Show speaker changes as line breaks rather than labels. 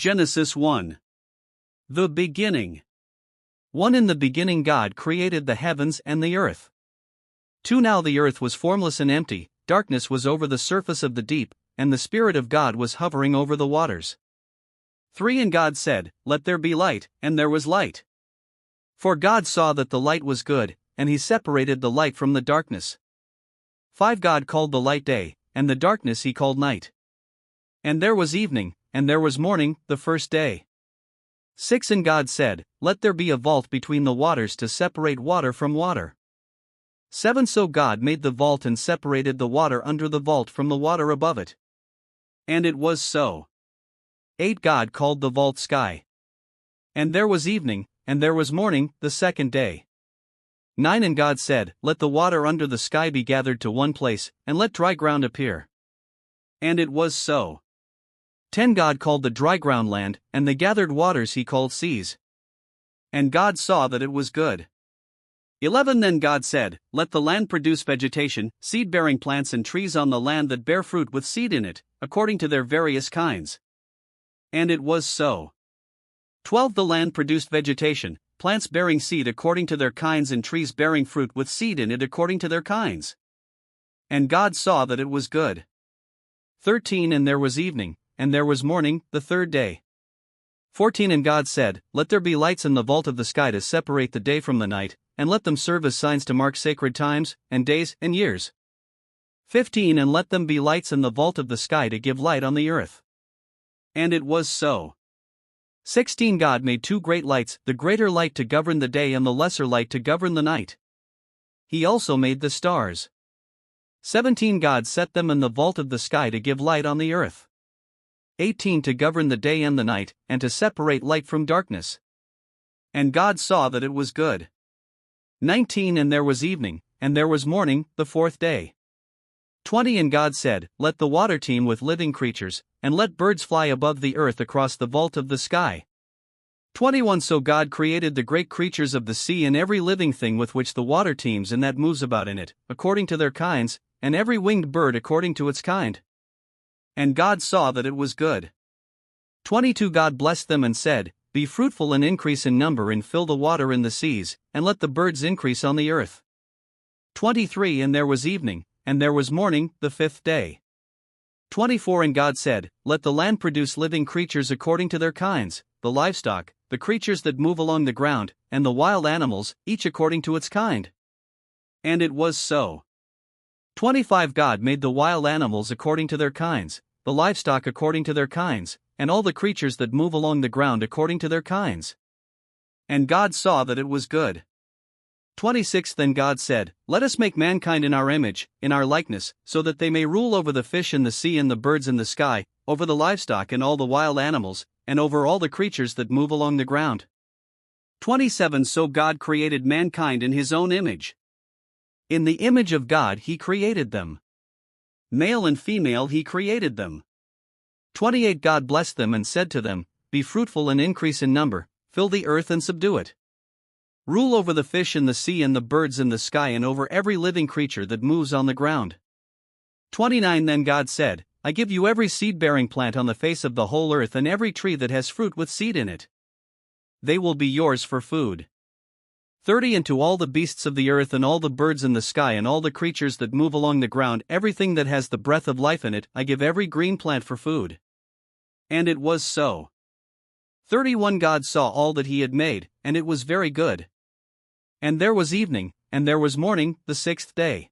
Genesis 1. The beginning. 1. In the beginning God created the heavens and the earth. 2. Now the earth was formless and empty, darkness was over the surface of the deep, and the Spirit of God was hovering over the waters. 3. And God said, "Let there be light," and there was light. For God saw that the light was good, and he separated the light from the darkness. 5. God called the light day, and the darkness he called night. And there was evening, and there was morning, the first day. 6. And God said, "Let there be a vault between the waters to separate water from water." 7. So God made the vault and separated the water under the vault from the water above it. And it was so. 8. God called the vault sky. And there was evening, and there was morning, the second day. 9. And God said, "Let the water under the sky be gathered to one place, and let dry ground appear." And it was so. 10. God called the dry ground land, and the gathered waters he called seas. And God saw that it was good. 11. Then God said, "Let the land produce vegetation, seed-bearing plants and trees on the land that bear fruit with seed in it, according to their various kinds." And it was so. 12. The land produced vegetation, plants bearing seed according to their kinds and trees bearing fruit with seed in it according to their kinds. And God saw that it was good. 13. And there was evening, and there was morning, the third day. 14. And God said, "Let there be lights in the vault of the sky to separate the day from the night, and let them serve as signs to mark sacred times, and days, and years." 15. And let them be lights in the vault of the sky to give light on the earth. And it was so. 16. God made 2 great lights, the greater light to govern the day and the lesser light to govern the night. He also made the stars. 17. God set them in the vault of the sky to give light on the earth. 18. To govern the day and the night, and to separate light from darkness. And God saw that it was good. 19. And there was evening, and there was morning, the fourth day. 20. And God said, "Let the water teem with living creatures, and let birds fly above the earth across the vault of the sky." 21. So God created the great creatures of the sea and every living thing with which the water teems and that moves about in it, according to their kinds, and every winged bird according to its kind. And God saw that it was good. 22. God blessed them and said, "Be fruitful and increase in number and fill the water in the seas, and let the birds increase on the earth." 23. And there was evening, and there was morning, the fifth day. 24. And God said, "Let the land produce living creatures according to their kinds, the livestock, the creatures that move along the ground, and the wild animals, each according to its kind." And it was so. 25. God made the wild animals according to their kinds, the livestock according to their kinds, and all the creatures that move along the ground according to their kinds. And God saw that it was good. 26. Then God said, "Let us make mankind in our image, in our likeness, so that they may rule over the fish in the sea and the birds in the sky, over the livestock and all the wild animals, and over all the creatures that move along the ground." 27. So God created mankind in his own image. In the image of God he created them. Male and female he created them. 28. God blessed them and said to them, "Be fruitful and increase in number, fill the earth and subdue it. Rule over the fish in the sea and the birds in the sky and over every living creature that moves on the ground." 29. Then God said, "I give you every seed-bearing plant on the face of the whole earth and every tree that has fruit with seed in it. They will be yours for food." 30. And to all the beasts of the earth and all the birds in the sky and all the creatures that move along the ground, everything that has the breath of life in it, I give every green plant for food. And it was so. 31. God saw all that he had made, and it was very good. And there was evening, and there was morning, the sixth day.